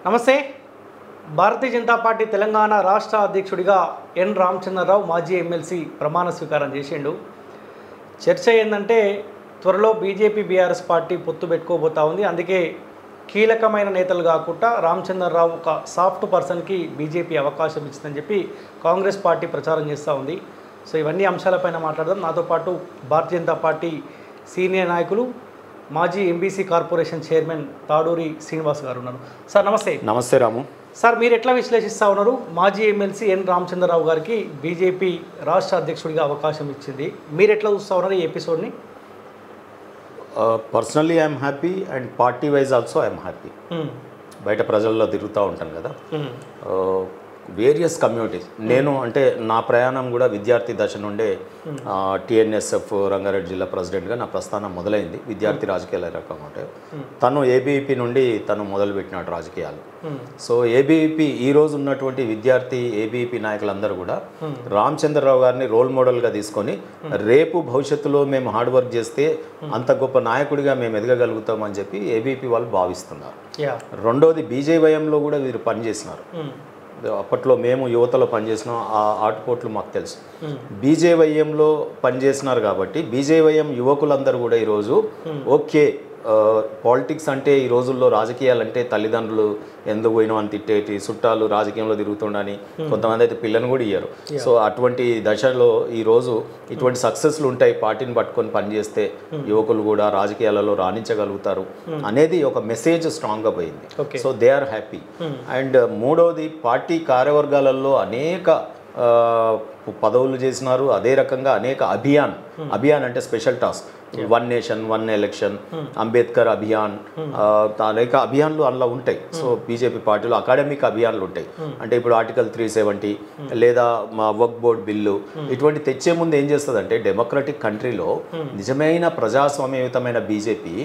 నమస్తే. భారతీయ జనతా పార్టీ తెలంగాణ రాష్ట్ర అధ్యక్షుడిగా ఎన్ రామచంద్రరావు మాజీ ఎమ్మెల్సీ ప్రమాణ స్వీకారం చేసిండు. చర్చ ఏంటంటే త్వరలో బీజేపీ బీఆర్ఎస్ పార్టీ పొత్తు పెట్టుకోబోతా ఉంది. అందుకే కీలకమైన నేతలు కాకుండా రామచంద్రరావు ఒక సాఫ్ట్ పర్సన్కి బీజేపీ అవకాశం ఇచ్చిందని చెప్పి కాంగ్రెస్ పార్టీ ప్రచారం చేస్తూ ఉంది. సో ఇవన్నీ అంశాలపైన మాట్లాడదాం. నాతో పాటు భారతీయ జనతా పార్టీ సీనియర్ నాయకులు మాజీ MBC corporation chairman Taduri Srinivas గారు ఉన్నారు. సార్ నమస్తే. నమస్తే రాము. సార్ మీరు ఎట్లా విశ్లేషిస్తూ ఉన్నారు? మాజీ ఎమ్మెల్సీ ఎన్ రామచంద్రరావు గారికి బీజేపీ రాష్ట్ర అధ్యక్షుడిగా అవకాశం ఇచ్చింది. మీరు ఎట్లా చూస్తూ ఉన్నారు ఈ ఎపిసోడ్ని? Personally I'm happy and party wise also I'm happy. బయట ప్రజల్లో తిరుగుతూ ఉంటాను కదా, వేరియస్ కమ్యూనిటీస్. నేను అంటే నా ప్రయాణం కూడా విద్యార్థి దశ నుండే టిఎన్ఎస్ఎఫ్ రంగారెడ్డి జిల్లా ప్రెసిడెంట్గా నా ప్రస్థానం మొదలైంది. విద్యార్థి రాజకీయాల రకం అంటే తను ఏబీవీపీ నుండి తను మొదలుపెట్టినాడు రాజకీయాలు. సో ఏబీవీపీ ఈరోజు ఉన్నటువంటి విద్యార్థి ఏబీవీపీ నాయకులందరూ కూడా రామచంద్రరావు గారిని రోల్ మోడల్గా తీసుకొని రేపు భవిష్యత్తులో మేము హార్డ్ వర్క్ చేస్తే అంత గొప్ప నాయకుడిగా మేము ఎదగగలుగుతామని చెప్పి ఏబీవీపీ వాళ్ళు భావిస్తున్నారు. రెండోది బీజేవైఎంలో కూడా వీరు పనిచేసినారు. అప్పట్లో మేము యువతలో పనిచేసినాం, ఆ ఆటుపోట్లు మాకు తెలుసు. బీజేవైఎంలో పనిచేసినారు కాబట్టి బీజేవైఎం యువకులందరూ కూడా ఈరోజు ఓకే, పాలిటిక్స్ అంటే ఈ రోజుల్లో రాజకీయాలంటే తల్లిదండ్రులు ఎందుకు పోయినాం అని తిట్టేటి, చుట్టాలు రాజకీయంలో తిరుగుతుండని కొంతమంది అయితే పిల్లని కూడా ఇయ్యారు. సో అటువంటి దశలో ఈరోజు ఇటువంటి సక్సెస్లు ఉంటాయి. పార్టీని పట్టుకొని పనిచేస్తే యువకులు కూడా రాజకీయాలలో రాణించగలుగుతారు అనేది ఒక మెసేజ్ స్ట్రాంగ్గా పోయింది. So they are happy. And మూడవది పార్టీ కార్యవర్గాలలో అనేక పదవులు చేసినారు. అదే రకంగా అనేక అభియాన్ అంటే special task, one nation one election, Ambedkar అభియాన్, అనేక అభియాన్లు అందులో ఉంటాయి. సో బీజేపీ పార్టీలో అకాడమిక్ అభియాన్లు ఉంటాయి. అంటే ఇప్పుడు ఆర్టికల్ 370 లేదా మా వర్క్ బోర్డ్ బిల్లు ఇటువంటి తెచ్చే ముందు ఏం చేస్తుందంటే డెమోక్రటిక్ కంట్రీలో నిజమైన ప్రజాస్వామ్యయుతమైన బీజేపీ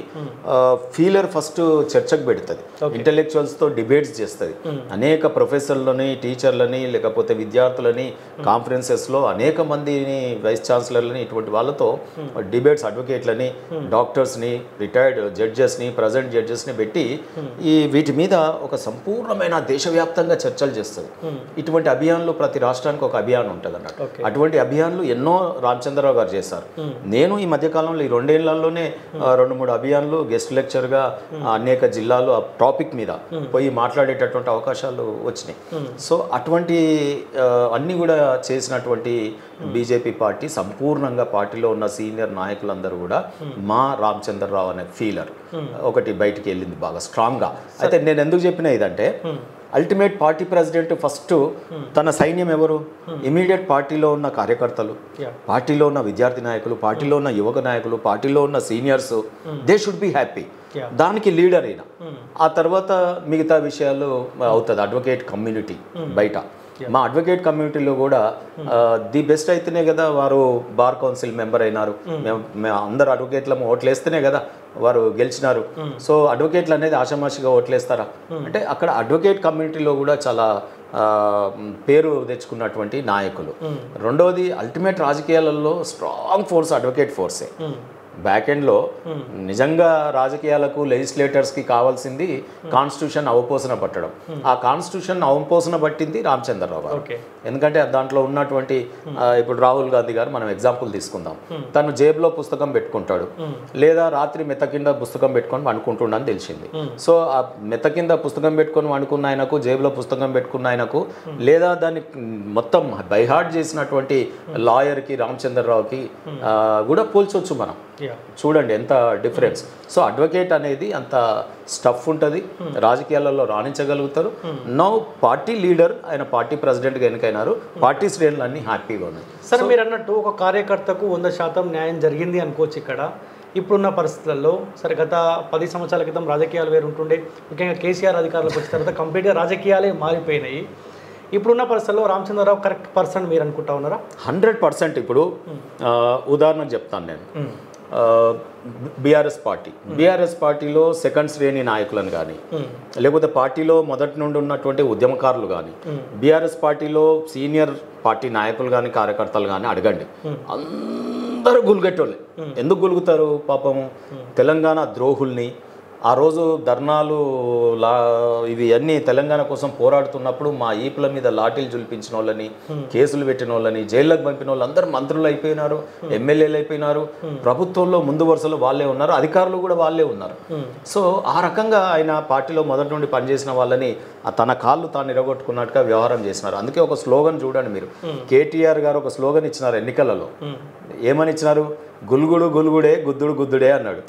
ఫీలర్ ఫస్ట్ చర్చకు పెడుతుంది, ఇంటెలెక్చువల్స్తో డిబేట్స్ చేస్తుంది. అనేక ప్రొఫెసర్లని, టీచర్లని, లేకపోతే విద్యార్థులని కాన్ఫరెన్సెస్లో అనేక మందిని, వైస్ ఛాన్సలర్లని, ఇటువంటి వాళ్ళతో డిబేట్స్, అడ్వకేట్లని, డాక్టర్స్ని, రిటైర్డ్ జడ్జెస్ని, ప్రజెంట్ జడ్జెస్ని పెట్టి వీటి మీద ఒక సంపూర్ణమైన దేశవ్యాప్తంగా చర్చలు చేస్తుంది. ఇటువంటి అభియాన్లు ప్రతి రాష్ట్రానికి ఒక అభియాన్ ఉంటుంది అన్నట్టు. అటువంటి అభియాన్లు ఎన్నో రామచంద్రరావు గారు చేశారు. నేను ఈ మధ్యకాలంలో ఈ 2 ఏళ్లలోనే 2-3 అభియాన్లు గెస్ట్ లెక్చర్గా అనేక జిల్లాలు ఆ టాపిక్ మీద పోయి మాట్లాడేటటువంటి అవకాశాలు వచ్చినాయి. సో అటువంటి అన్నీ కూడా చేసినటువంటి బీజేపీ పార్టీ సంపూర్ణంగా పార్టీలో ఉన్న సీనియర్ నాయకులందరూ కూడా మా రామచంద్రరావు అనే ఫీలర్ ఒకటి బయటికి వెళ్ళింది బాగా స్ట్రాంగ్గా. అయితే నేను ఎందుకు చెప్పిన ఇదంటే అల్టిమేట్ పార్టీ ప్రెసిడెంట్ ఫస్ట్ తన సైన్యం ఎవరు? ఇమీడియట్ పార్టీలో ఉన్న కార్యకర్తలు, పార్టీలో ఉన్న విద్యార్థి నాయకులు, పార్టీలో ఉన్న యువక నాయకులు, పార్టీలో ఉన్న seniors. They should be happy. దానికి లీడర్ అయినా ఆ తర్వాత మిగతా విషయాలు అవుతుంది. అడ్వకేట్ కమ్యూనిటీ బయట, మా అడ్వకేట్ కమ్యూనిటీలో కూడా ది బెస్ట్ అయితేనే కదా వారు బార్ కౌన్సిల్ మెంబర్ అయినారు. మేము అందరు అడ్వకేట్లము ఓట్లేస్తేనే కదా వారు గెలిచినారు. సో అడ్వకేట్లు అనేది ఆషామాషిగా ఓట్లేస్తారా అంటే అక్కడ అడ్వకేట్ కమ్యూనిటీలో కూడా చాలా పేరు తెచ్చుకున్నటువంటి నాయకులు. రెండవది అల్టిమేట్ రాజకీయాలలో స్ట్రాంగ్ ఫోర్స్ అడ్వకేట్ ఫోర్సే. బ్యాక్ ఎండ్లో నిజంగా రాజకీయాలకు లెజిస్లేటర్స్కి కావాల్సింది కాన్స్టిట్యూషన్ అవపోసన పట్టడం. ఆ కాన్స్టిట్యూషన్ అవపోసన పట్టింది రామచంద్రరావు గారు. ఎందుకంటే దాంట్లో ఉన్నటువంటి ఇప్పుడు రాహుల్ గాంధీ గారు మనం ఎగ్జాంపుల్ తీసుకుందాం. తను జేబులో పుస్తకం పెట్టుకుంటాడు, లేదా రాత్రి మెత్త కింద పుస్తకం పెట్టుకొని వండుకుంటుండని తెలిసింది. సో ఆ మెత్త కింద పుస్తకం పెట్టుకొని వండుకున్న ఆయనకు, జేబులో పుస్తకం పెట్టుకున్న ఆయనకు, లేదా దాన్ని మొత్తం బైహార్ట్ చేసినటువంటి లాయర్కి రామచంద్రరావుకి కూడా పోల్చొచ్చు మనం. చూడండి ఎంత డిఫరెన్స్. సో అడ్వకేట్ అనేది అంత స్టఫ్ ఉంటుంది, రాజకీయాలలో రాణించగలుగుతారు. నౌ పార్టీ లీడర్ ఆయన పార్టీ ప్రెసిడెంట్గా ఎన్నికైనారు. పార్టీ శ్రేణులు అన్నీ హ్యాపీగా ఉన్నాయి. సరే మీరు అన్నట్టు ఒక కార్యకర్తకు 100% న్యాయం జరిగింది అనుకోవచ్చు ఇక్కడ ఇప్పుడున్న పరిస్థితుల్లో. సరే గత 10 సంవత్సరాల క్రితం రాజకీయాలు వేరు ఉంటుండే, ముఖ్యంగా కేసీఆర్ అధికారులకు వచ్చిన తర్వాత కంప్లీట్గా రాజకీయాలే మారిపోయినాయి. ఇప్పుడున్న పరిస్థితుల్లో రామచంద్రరావు కరెక్ట్ పర్సన్ మీరు అనుకుంటా ఉన్నారా? 100%. ఇప్పుడు ఉదాహరణకు చెప్తాను నేను. బీఆర్ఎస్ పార్టీలో సెకండ్ శ్రేణి నాయకులను కానీ, లేకపోతే పార్టీలో మొదటి నుండి ఉన్నటువంటి ఉద్యమకారులు కానీ, బీఆర్ఎస్ పార్టీలో సీనియర్ పార్టీ నాయకులు కానీ, కార్యకర్తలు కానీ అడగండి, అందరూ గుల్గెట్టోళ్ళే. ఎందుకు గులుగుతారు? పాపం తెలంగాణ ద్రోహుల్ని, ఆ రోజు ధర్నాలు ఇవి అన్నీ తెలంగాణ కోసం పోరాడుతున్నప్పుడు మా ఈపుల మీద లాఠీలు జులిపించిన వాళ్ళని, కేసులు పెట్టిన వాళ్ళని, జైల్లోకి పంపిన వాళ్ళు అందరూ మంత్రులు అయిపోయినారు, ఎమ్మెల్యేలు అయిపోయినారు, ప్రభుత్వంలో ముందు వరుసలో వాళ్ళే ఉన్నారు, అధికారులు కూడా వాళ్ళే ఉన్నారు. సో ఆ రకంగా ఆయన పార్టీలో మొదటి నుండి పనిచేసిన వాళ్ళని తన కాళ్ళు తాను ఇరగొట్టుకున్నట్టుగా వ్యవహారం చేసినారు. అందుకే ఒక స్లోగన్ చూడండి మీరు, కేటీఆర్ గారు ఒక స్లోగన్ ఇచ్చినారు ఎన్నికలలో. ఏమని ఇచ్చినారు? గుల్గుడు గుల్గుడే, గుద్దుడు గుద్దుడే అన్నాడు.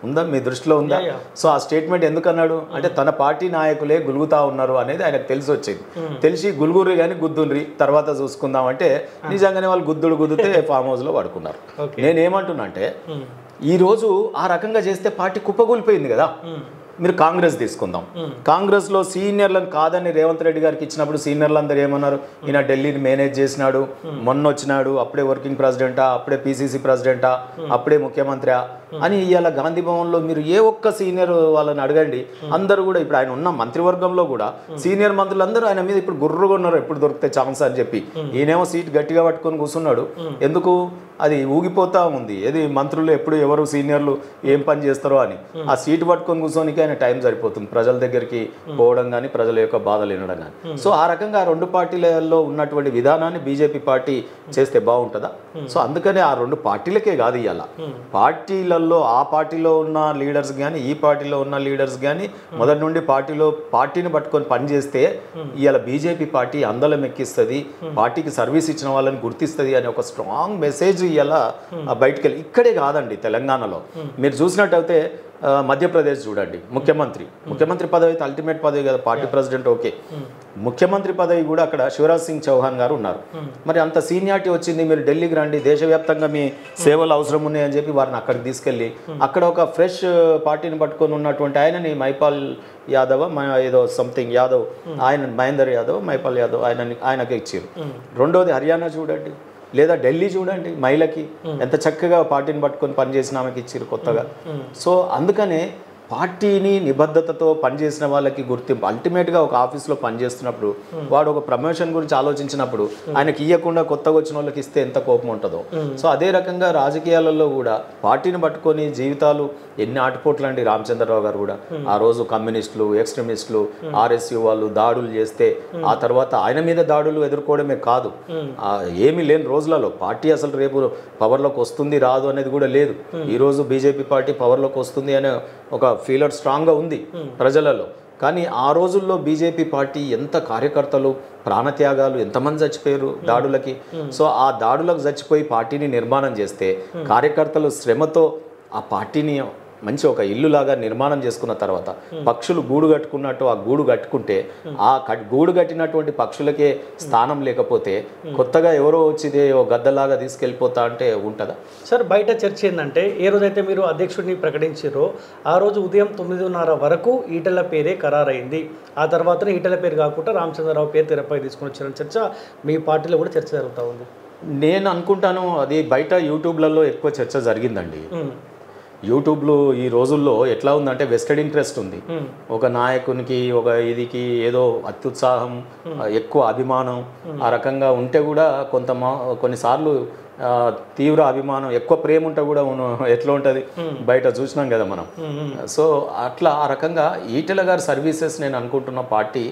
ఉందా, మీ దృష్టిలో ఉందా? సో ఆ స్టేట్మెంట్ ఎందుకు అన్నాడు అంటే తన పార్టీ నాయకులే గులుగుతా ఉన్నారు అనేది ఆయనకు తెలిసి వచ్చింది. తెలిసి గుల్గుర్రి కానీ గుద్దుండ్రి తర్వాత చూసుకుందాం అంటే నిజంగానే వాళ్ళు గుద్దుడు గుద్దుతే ఫామ్ హౌస్లో పడుకున్నారు. నేనేమంటున్నా అంటే ఈరోజు ఆ రకంగా చేస్తే పార్టీ కుప్పగూలిపోయింది కదా. మీరు కాంగ్రెస్ తీసుకుందాం. కాంగ్రెస్లో సీనియర్లను కాదని రేవంత్ రెడ్డి గారికి ఇచ్చినప్పుడు సీనియర్లు అందరూ ఏమన్నారు? ఈయన ఢిల్లీని మేనేజ్ చేసినాడు, మొన్న వచ్చినాడు, అప్పుడే వర్కింగ్ ప్రెసిడెంటా, అప్పుడే పీసీసీ ప్రెసిడెంటా, అప్పుడే ముఖ్యమంత్రి అని. ఇవాళ గాంధీ భవన్లో మీరు ఏ ఒక్క సీనియర్ వాళ్ళని అడగండి, అందరూ కూడా ఇప్పుడు ఆయన ఉన్న మంత్రివర్గంలో కూడా సీనియర్ మంత్రులు అందరూ ఆయన మీద ఇప్పుడు గుర్రుగా ఉన్నారు, ఎప్పుడు దొరికితే ఛాన్స్ అని చెప్పి. ఈయనేమో సీట్ గట్టిగా పట్టుకొని కూర్చున్నాడు. ఎందుకు? అది ఊగిపోతా ఉంది. ఏది మంత్రులు ఎప్పుడు ఎవరు సీనియర్లు ఏం పని చేస్తారో అని. ఆ సీటు పట్టుకొని కూర్చోనికి ఆయన టైం సరిపోతుంది, ప్రజల దగ్గరికి పోవడం కానీ ప్రజల యొక్క బాధలు వినడం కానీ. సో ఆ రకంగా రెండు పార్టీలలో ఉన్నటువంటి విధానాన్ని బీజేపీ పార్టీ చేస్తే బాగుంటుందా? సో అందుకనే ఆ రెండు పార్టీలకే కాదు, ఇవాళ పార్టీలలో ఆ పార్టీలో ఉన్న లీడర్స్ కానీ ఈ పార్టీలో ఉన్న లీడర్స్ కానీ మొదటి నుండి పార్టీని పట్టుకొని పనిచేస్తే ఇవాళ బీజేపీ పార్టీ అందలం ఎక్కిస్తుంది, పార్టీకి సర్వీస్ ఇచ్చిన వాళ్ళని గుర్తిస్తుంది అనే ఒక స్ట్రాంగ్ మెసేజ్ ఇవాళ బయటికి వెళ్ళి. ఇక్కడే కాదండి, తెలంగాణలో మీరు చూసినట్టయితే మధ్యప్రదేశ్ చూడండి, ముఖ్యమంత్రి పదవి అయితే అల్టిమేట్ పదవి కదా, పార్టీ ప్రెసిడెంట్ ఓకే, ముఖ్యమంత్రి పదవి కూడా అక్కడ శివరాజ్ సింగ్ చౌహాన్ గారు ఉన్నారు. మరి అంత సీనియారిటీ వచ్చింది, మీరు ఢిల్లీకి రండి, దేశవ్యాప్తంగా మీ సేవలు అవసరం ఉన్నాయని చెప్పి వారిని అక్కడికి తీసుకెళ్ళి అక్కడ ఒక ఫ్రెష్ పార్టీని పట్టుకొని ఉన్నటువంటి ఆయనని మైపాల్ యాదవ్ ఏదో సంథింగ్ యాదవ్, ఆయన మహేందర్ యాదవ్, మైపాల్ యాదవ్ ఆయనకి ఇచ్చారు. రెండోది హర్యానా చూడండి, లేదా ఢిల్లీ చూడండి, మహిళకి ఎంత చక్కగా పార్టీని పట్టుకొని పనిచేసిన ఆమెకి ఇచ్చారు కొత్తగా. సో అందుకనే పార్టీని నిబద్ధతతో పనిచేసిన వాళ్ళకి గుర్తింపు. అల్టిమేట్గా ఒక ఆఫీస్లో పనిచేస్తున్నప్పుడు వాడు ఒక ప్రమోషన్ గురించి ఆలోచించినప్పుడు ఆయనకి ఇవ్వకుండా కొత్తగా వచ్చిన వాళ్ళకి ఇస్తే ఎంత కోపం ఉంటుందో. సో అదే రకంగా రాజకీయాలలో కూడా పార్టీని పట్టుకొని జీవితాలు ఎన్ని ఆటుపోట్లు అండి. రామచంద్రరావు గారు కూడా ఆ రోజు కమ్యూనిస్టులు, ఎక్స్ట్రీమిస్టులు, ఆర్ఎస్యూ వాళ్ళు దాడులు చేస్తే ఆ తర్వాత ఆయన మీద దాడులు ఎదుర్కోవడమే కాదు, ఏమీ లేని రోజులలో పార్టీ అసలు రేపు పవర్లోకి వస్తుంది రాదు అనేది కూడా లేదు. ఈరోజు బీజేపీ పార్టీ పవర్లోకి వస్తుంది అనే ఒక ఫీలర్ స్ట్రాంగ్గా ఉంది ప్రజలలో. కానీ ఆ రోజుల్లో బీజేపీ పార్టీ ఎంత కార్యకర్తలు ప్రాణత్యాగాలు, ఎంతమంది చచ్చిపోయారు దాడులకి. సో ఆ దాడులకు చచ్చిపోయి పార్టీని నిర్మాణం చేస్తే కార్యకర్తలు శ్రమతో ఆ పార్టీని మంచి ఒక ఇల్లులాగా నిర్మాణం చేసుకున్న తర్వాత పక్షులు గూడు కట్టుకున్నట్టు ఆ గూడు కట్టుకుంటే ఆ గూడు కట్టినటువంటి పక్షులకే స్థానం లేకపోతే కొత్తగా ఎవరో వచ్చిదే ఓ గద్దలాగా తీసుకెళ్ళిపోతా అంటే ఉంటుందా? సార్ బయట చర్చ ఏంటంటే ఏ రోజైతే మీరు అధ్యక్షుడిని ప్రకటించారో ఆ రోజు ఉదయం 9:30 వరకు ఈటెల పేరే ఖరారైంది. ఆ తర్వాతనే ఈటెల పేరు కాకుండా రామచంద్రరావు పేరు తెరపై తీసుకుని వచ్చిన చర్చ మీ పార్టీలో కూడా చర్చ జరుగుతూ ఉంది. నేను అనుకుంటాను అది బయట యూట్యూబ్లలో ఎక్కువ చర్చ జరిగిందండి. యూట్యూబ్లో ఈ రోజుల్లో ఎట్లా ఉందంటే వెస్టెడ్ ఇంట్రెస్ట్ ఉంది. ఒక నాయకునికి ఒక ఇదికి ఏదో అత్యుత్సాహం, ఎక్కువ అభిమానం ఆ రకంగా ఉంటే కూడా కొన్నిసార్లు తీవ్ర అభిమానం, ఎక్కువ ప్రేమ ఉంటే కూడా ఎట్లా ఉంటుంది బయట చూసినాం కదా మనం. సో అట్లా ఆ రకంగా ఈటెల గారి సర్వీసెస్ నేను అనుకుంటున్న పార్టీ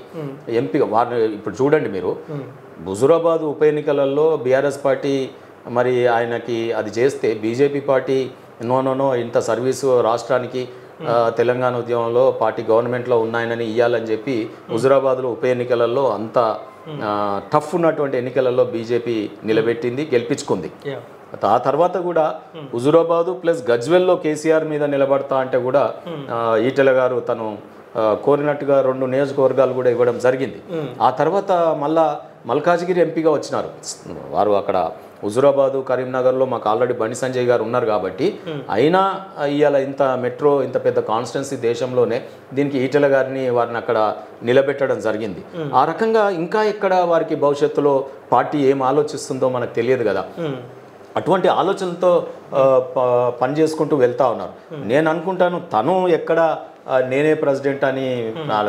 ఎంపీ వారిని ఇప్పుడు చూడండి మీరు, హుజూరాబాద్ ఉప ఎన్నికలలో బీఆర్ఎస్ పార్టీ మరి ఆయనకి అది చేస్తే బీజేపీ పార్టీ నో ఇంత సర్వీసు రాష్ట్రానికి తెలంగాణ ఉద్యమంలో పార్టీ గవర్నమెంట్లో ఉన్నాయని ఇవ్వాలని చెప్పి హుజూరాబాద్లో ఉప ఎన్నికలలో అంత టఫ్ ఉన్నటువంటి ఎన్నికలలో బీజేపీ నిలబెట్టింది, గెలిపించుకుంది. ఆ తర్వాత కూడా హుజూరాబాదు ప్లస్ గజ్వెల్లో కేసీఆర్ మీద నిలబడతా అంటే కూడా ఈటెల గారు తను కోరినట్టుగా 2 నియోజకవర్గాలు కూడా ఇవ్వడం జరిగింది. ఆ తర్వాత మళ్ళా మల్కాజ్గిరి ఎంపీగా వచ్చినారు వారు. అక్కడ హుజూరాబాదు, కరీంనగర్లో మాకు ఆల్రెడీ బండి సంజయ్ గారు ఉన్నారు కాబట్టి అయినా ఇవాళ ఇంత మెట్రో, ఇంత పెద్ద కాన్స్టిట్యున్సీ దేశంలోనే దీనికి ఈటెల గారిని వారిని అక్కడ నిలబెట్టడం జరిగింది. ఆ రకంగా ఇంకా ఎక్కడ వారికి భవిష్యత్తులో పార్టీ ఏం ఆలోచిస్తుందో మనకు తెలియదు కదా. అటువంటి ఆలోచనలతో పనిచేసుకుంటూ వెళ్తూ ఉన్నారు. నేను అనుకుంటాను తను ఎక్కడ నేనే ప్రెసిడెంట్ అని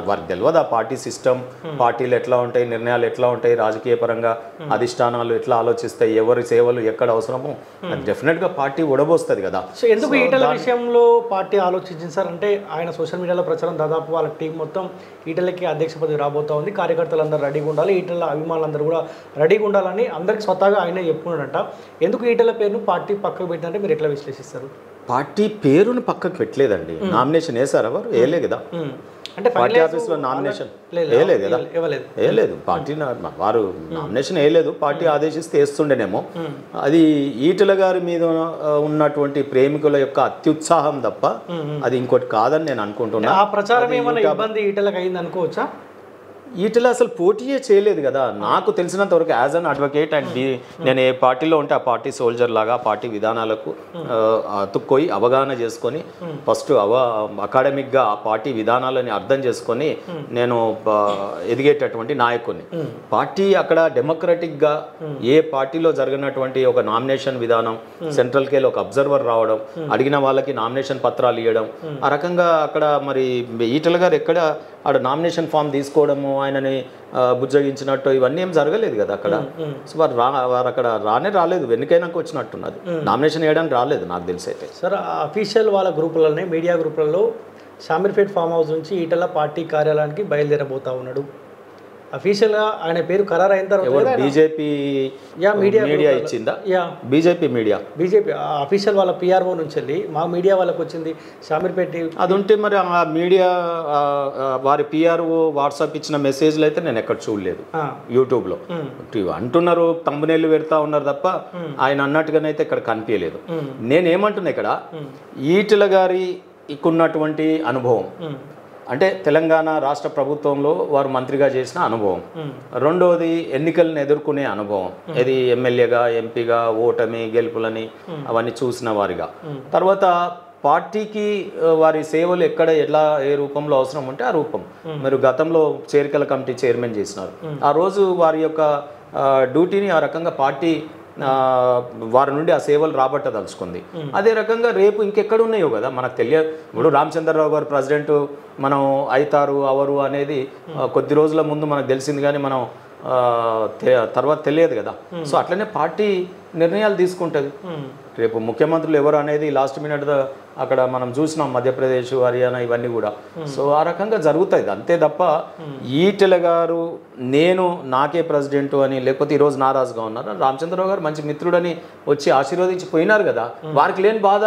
వారికి తెలియదు. ఆ పార్టీ సిస్టమ్, పార్టీలు ఎట్లా ఉంటాయి, నిర్ణయాలు ఎట్లా ఉంటాయి, రాజకీయ పరంగా అధిష్టానాలు ఎట్లా ఆలోచిస్తాయి, ఎవరి సేవలు ఎక్కడ అవసరమో డెఫినెట్గా పార్టీ ఉడబోస్తుంది కదా. సో ఎందుకు ఈటల విషయంలో పార్టీ ఆలోచించింది సార్ అంటే ఆయన సోషల్ మీడియాలో ప్రచారం దాదాపు వాళ్ళ టీం మొత్తం ఈటలకి అధ్యక్ష పదవి రాబోతా ఉంది, కార్యకర్తలు అందరూ రెడీగా ఉండాలి, ఈటల అభిమానులందరూ కూడా రెడీగా ఉండాలని అందరికి స్వతహాగా ఆయనే చెప్పుకున్నాడంట. ఎందుకు ఈటల పేరును పార్టీ పక్కకు పెట్టినంటే మీరు ఎట్లా విశ్లేషిస్తారు? పార్టీ పేరును పక్కకు పెట్టలేదండి. నామినేషన్ వేసారు ఎవరు? వేయలే కదా. అంటే పార్టీ ఆఫీస్లో నామినేషన్ వేయలేదు కదా. వేయలేదు. పార్టీ వారు నామినేషన్ వేయలేదు. పార్టీ ఆదేశిస్తే వేస్తుండేనేమో. అది ఈటల గారి మీద ఉన్నటువంటి ప్రేమికుల యొక్క అత్యుత్సాహం తప్ప అది ఇంకోటి కాదని నేను అనుకుంటున్నా. ఆ ప్రచారం ఏమైనా ఇబ్బంది ఈటలకు అయింది అనుకోవచ్చా? ఈటల అసలు పోటీయే చేయలేదు కదా. నాకు తెలిసినంత వరకు యాజ్ అన్ అడ్వకేట్ అండ్ నేను ఏ పార్టీలో ఉంటే ఆ పార్టీ సోల్జర్ లాగా పార్టీ విధానాలకు అతుక్కోయి అవగాహన చేసుకొని ఫస్ట్ అకాడమిక్గా ఆ పార్టీ విధానాలని అర్థం చేసుకొని నేను ఎదిగేటటువంటి నాయకుడిని. పార్టీ అక్కడ డెమోక్రటిక్గా ఏ పార్టీలో జరిగినటువంటి ఒక నామినేషన్ విధానం, సెంట్రల్కి వెళ్ళి ఒక అబ్జర్వర్ రావడం, అడిగిన వాళ్ళకి నామినేషన్ పత్రాలు ఇవ్వడం, ఆ రకంగా అక్కడ మరి ఈటల గారు ఎక్కడ ఆడ నామినేషన్ ఫామ్ తీసుకోవడము, ఆయనని బుజ్జగించినట్టు ఇవన్నీ ఏం జరగలేదు కదా అక్కడ. సో వారు అక్కడ రాలేదు, వెనుకైనాక వచ్చినట్టున్నది. నామినేషన్ వేయడానికి రాలేదు నాకు తెలిసి అయితే. సార్ అఫీషియల్ వాళ్ళ గ్రూపులనే మీడియా గ్రూపులలో షామీర్పేట్ ఫామ్ హౌస్ నుంచి ఈటల పార్టీ కార్యాలయానికి బయలుదేరబోతా ఉన్నాడు. అఫీషియల్గా ఆయన పేరు ఖరారు అయిన తర్వాత బీజేపీ మీడియా ఇచ్చిందా? బీజేపీ అఫీషియల్ వాళ్ళ పిఆర్ఓ నుంచి వెళ్ళి మా మీడియా వాళ్ళకి వచ్చింది షామీర్పేట. అది ఉంటే మరి ఆ మీడియా వారి పిఆర్ఓ వాట్సాప్ ఇచ్చిన మెసేజ్లు అయితే నేను ఎక్కడ చూడలేదు. యూట్యూబ్లో అంటున్నారు, తంబనేళ్ళు పెడతా ఉన్నారు తప్ప ఆయన అన్నట్టుగానైతే ఇక్కడ కనిపించలేదు. నేనేమంటున్నా, ఇక్కడ ఈటల గారి ఉన్నటువంటి అనుభవం అంటే తెలంగాణ రాష్ట్ర ప్రభుత్వంలో వారు మంత్రిగా చేసిన అనుభవం, రెండవది ఎన్నికలను ఎదుర్కొనే అనుభవం, ఇది ఎమ్మెల్యేగా, ఎంపీగా, ఓటమి గెలుపులని అవన్నీ చూసిన వారిగా, తర్వాత పార్టీకి వారి సేవలు ఎక్కడ ఎలా ఏ రూపంలో అవసరం ఉంటే ఆ రూపం. మీరు గతంలో చేరికల కమిటీ చైర్మన్ చేసినారు. ఆ రోజు వారి యొక్క డ్యూటీని ఆ రకంగా పార్టీ వారి నుండి ఆ సేవలు రాబట్టదలుచుకుంది. అదే రకంగా రేపు ఇంకెక్కడ ఉన్నాయో కదా మనకు తెలియదు. ఇప్పుడు రామచంద్రరావు గారు ప్రెసిడెంట్ మనం అవుతారు అవరు అనేది కొద్ది రోజుల ముందు మనకు తెలిసింది, కానీ మనం తర్వాత తెలియదు కదా. సో అట్లనే పార్టీ నిర్ణయాలు తీసుకుంటుంది. రేపు ముఖ్యమంత్రులు ఎవరు అనేది లాస్ట్ మినిట్ అక్కడ మనం చూసినాం, మధ్యప్రదేశ్, హర్యానా ఇవన్నీ కూడా. సో ఆ రకంగా జరుగుతుంది అంతే తప్ప ఈటెల గారు నేను నాకే ప్రెసిడెంట్ అని లేకపోతే ఈరోజు నారాజుగా ఉన్నారు. రామచంద్రరావు గారు మంచి మిత్రుడని వచ్చి ఆశీర్వదించి పోయినారు కదా. వారికి లేని బాధ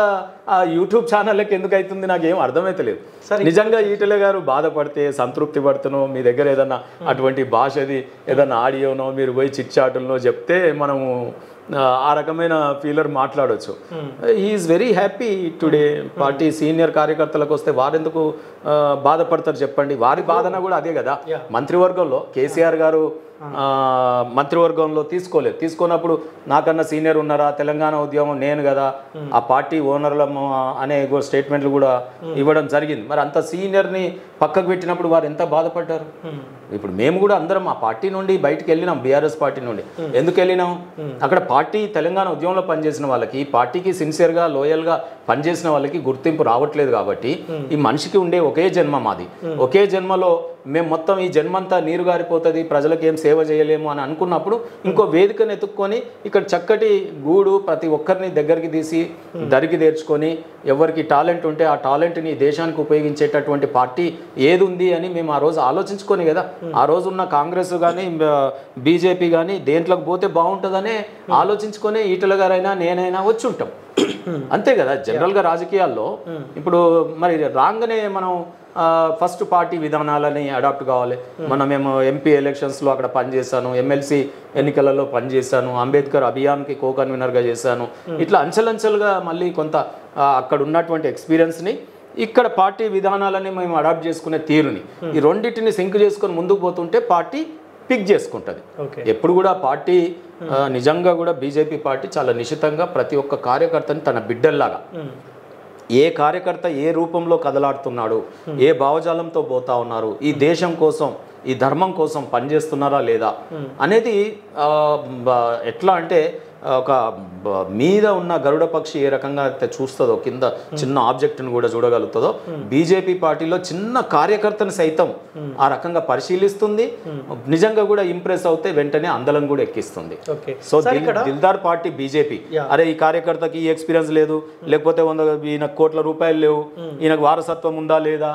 ఆ యూట్యూబ్ ఛానళ్ళకి ఎందుకు అవుతుంది నాకేం అర్థమైతలేదు. నిజంగా ఈటెల గారు బాధపడితే సంతృప్తి పడుతునో మీ దగ్గర ఏదన్నా అటువంటి భాషది ఏదన్నా ఆడియోనో మీరు పోయి చిట్ చాటుల్లో చెప్తే మనము ఆ రకమైన ఫీలర్ మాట్లాడవచ్చు. He's very happy today. Party senior కార్యకర్తలకు వస్తే వారెందుకు బాధపడతారు చెప్పండి? వారి బాధన కూడా అదే కదా. మంత్రివర్గంలో కేసీఆర్ గారు మంత్రివర్గంలో తీసుకున్నప్పుడు నాకన్నా సీనియర్ ఉన్నారా, తెలంగాణ ఉద్యమం నేను కదా, ఆ పార్టీ ఓనర్ల అనే స్టేట్మెంట్లు కూడా ఇవ్వడం జరిగింది. మరి అంత సీనియర్ని పక్కకు పెట్టినప్పుడు వారు ఎంత బాధపడ్డారు? ఇప్పుడు మేము కూడా అందరం ఆ పార్టీ నుండి బయటకు వెళ్ళినాం, బీఆర్ఎస్ పార్టీ నుండి. ఎందుకు వెళ్ళినాం? అక్కడ పార్టీ తెలంగాణ ఉద్యమంలో పనిచేసిన వాళ్ళకి, పార్టీకి సిన్సియర్గా లోయల్గా పనిచేసిన వాళ్ళకి గుర్తింపు రావట్లేదు. కాబట్టి ఈ మనిషికి ఉండే ఒకే జన్మ మాది. ఒకే జన్మలో మేము మొత్తం ఈ జన్మంతా నీరు గారిపోతుంది, ప్రజలకు ఏం సేవ చేయలేము అని అనుకున్నప్పుడు ఇంకో వేదికను ఎత్తుక్కొని ఇక్కడ చక్కటి గూడు ప్రతి ఒక్కరిని దగ్గరికి తీసి దరికి తెర్చుకొని ఎవరికి టాలెంట్ ఉంటే ఆ టాలెంట్ని దేశానికి ఉపయోగించేటటువంటి పార్టీ ఏది ఉంది అని మేము ఆ రోజు ఆలోచించుకొని కదా, ఆ రోజు ఉన్న కాంగ్రెస్ కానీ బీజేపీ కానీ దేంట్లోకి పోతే బాగుంటుందనే ఆలోచించుకొని ఈటల గారైనా నేనైనా వచ్చి ఉంటాం అంతే కదా. జనరల్గా రాజకీయాల్లో ఇప్పుడు మరి రాగానే మనం ఫస్ట్ పార్టీ విధానాలని అడాప్ట్ కావాలి. మేము ఎంపీ ఎలక్షన్స్లో అక్కడ పనిచేశాను, ఎమ్మెల్సీ ఎన్నికలలో పనిచేశాను, అంబేద్కర్ అభియాన్కి కో కన్వీనర్గా చేశాను. ఇట్లా అంచెలంచెలుగా మళ్ళీ కొంత అక్కడ ఉన్నటువంటి ఎక్స్పీరియన్స్ని ఇక్కడ పార్టీ విధానాలని మేము అడాప్ట్ చేసుకునే తీరుని ఈ రెండింటిని సింక్ చేసుకొని ముందుకు పోతుంటే పార్టీ పిక్ చేసుకుంటుంది. ఎప్పుడు కూడా పార్టీ నిజంగా కూడా బీజేపీ పార్టీ చాలా నిశితంగా ప్రతి ఒక్క కార్యకర్తని తన బిడ్డల్లాగా, ఏ కార్యకర్త ఏ రూపంలో కదలాడుతున్నాడు, ఏ భావజాలంతో పోతా ఉన్నారు, ఈ దేశం కోసం ఈ ధర్మం కోసం పనిచేస్తున్నారా లేదా అనేది ఎట్లా అంటే ఒక మీద ఉన్న గరుడ పక్షి ఏ రకంగా అయితే చూస్తుందో కింద చిన్న ఆబ్జెక్ట్ని కూడా చూడగలుగుతుందో బీజేపీ పార్టీలో చిన్న కార్యకర్తను సైతం ఆ రకంగా పరిశీలిస్తుంది, నిజంగా కూడా ఇంప్రెస్ అవుతే వెంటనే అందలం కూడా ఎక్కిస్తుంది. సో దిల్దార్ పార్టీ బీజేపీ, అరే ఈ కార్యకర్తకి ఈ ఎక్స్పీరియన్స్ లేదు, లేకపోతే ఈయన కోట్ల రూపాయలు లేవు, ఈయనకు వారసత్వం ఉందా లేదా,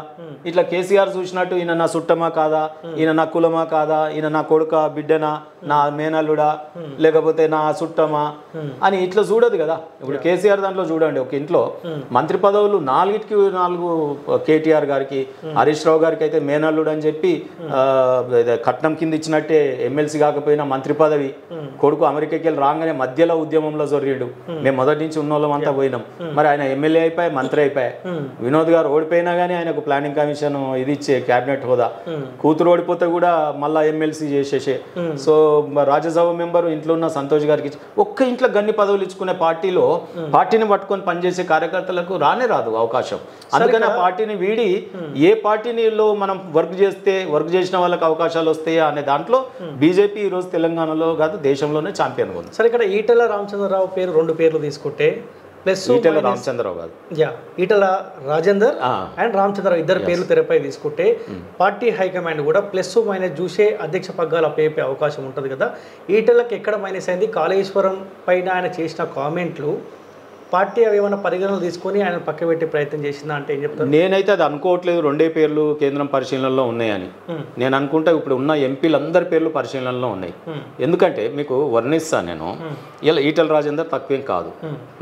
ఇట్లా కేసీఆర్ చూసినట్టు ఈయన నా సుట్టమా కాదా, ఈయన నా కులమా కాదా, ఈయన నా కొడుక బిడ్డనా, నా మేనల్లుడా, లేకపోతే నా సుట్టమా అని ఇట్లా చూడదు కదా. ఇప్పుడు కేసీఆర్ దాంట్లో చూడండి, ఒక ఇంట్లో మంత్రి పదవులు 4 కేటీఆర్ గారికి, హరీష్ రావు గారికి అయితే మేనల్లుడు అని చెప్పి కట్నం కింద ఇచ్చినట్టే ఎమ్మెల్సీ కాకపోయినా మంత్రి పదవి, కొడుకు అమెరికాకి వెళ్ళి రాగానే మధ్యలో ఉద్యమంలో జొర్రిడు, మేము మొదటి నుంచి ఉన్నోళ్ళం అంతా పోయినాం, మరి ఆయన ఎమ్మెల్యే అయిపోయి మంత్రి అయిపోయాయి. వినోద్ గారు ఓడిపోయినా కానీ ఆయనకు ప్లానింగ్ కమిషన్ ఇది ఇచ్చే క్యాబినెట్ హోదా, కూతురు ఓడిపోతే కూడా మళ్ళా ఎమ్మెల్సీ చేసేసే. సో రాజ్యసభ మెంబర్ ఇంట్లో ఉన్న సంతోష్ గారికి ఒక్క ఇంట్లో గన్ని పదవులు ఇచ్చుకునే పార్టీలో పార్టీని పట్టుకొని పనిచేసే కార్యకర్తలకు రానే రాదు అవకాశం. అందుకని ఆ పార్టీని వీడి ఏ పార్టీలో మనం వర్క్ చేసిన వాళ్ళకి అవకాశాలు వస్తాయా అనే దాంట్లో బీజేపీ ఈరోజు తెలంగాణలో కాదు దేశంలోనే ఛాంపియన్ ఉంది. సరే, ఇక్కడ ఈటెల రామచంద్రరావు పేరు 2 పేర్లు తీసుకుంటే ప్లస్ ఈటెల రామచంద్రరావు కాదు, ఈటెల రాజేందర్ అండ్ రామచంద్రరావు ఇద్దరు పేర్లు తెరపై తీసుకుంటే పార్టీ హైకమాండ్ కూడా ప్లస్ మైనస్ చూసే అధ్యక్ష పగ్గాలు అప్పయ్యే అవకాశం ఉంటుంది కదా. ఈటెలకు ఎక్కడ మైనస్ అయింది? కాళేశ్వరం పైన ఆయన చేసిన కామెంట్లు పార్టీ అవి ఏమైనా పరిగణనలు తీసుకొని ఆయన పక్క పెట్టే ప్రయత్నం చేసిందా అంటే ఏం చెప్తారు? నేనైతే అది అనుకోవట్లేదు 2 పేర్లు కేంద్రం పరిశీలనలో ఉన్నాయని. నేను అనుకుంటా ఇప్పుడు ఉన్న ఎంపీలందరి పేర్లు పరిశీలనలో ఉన్నాయి. ఎందుకంటే మీకు వర్ణిస్తాను నేను, ఇలా ఈటెల రాజేందర్ తక్కువేం కాదు,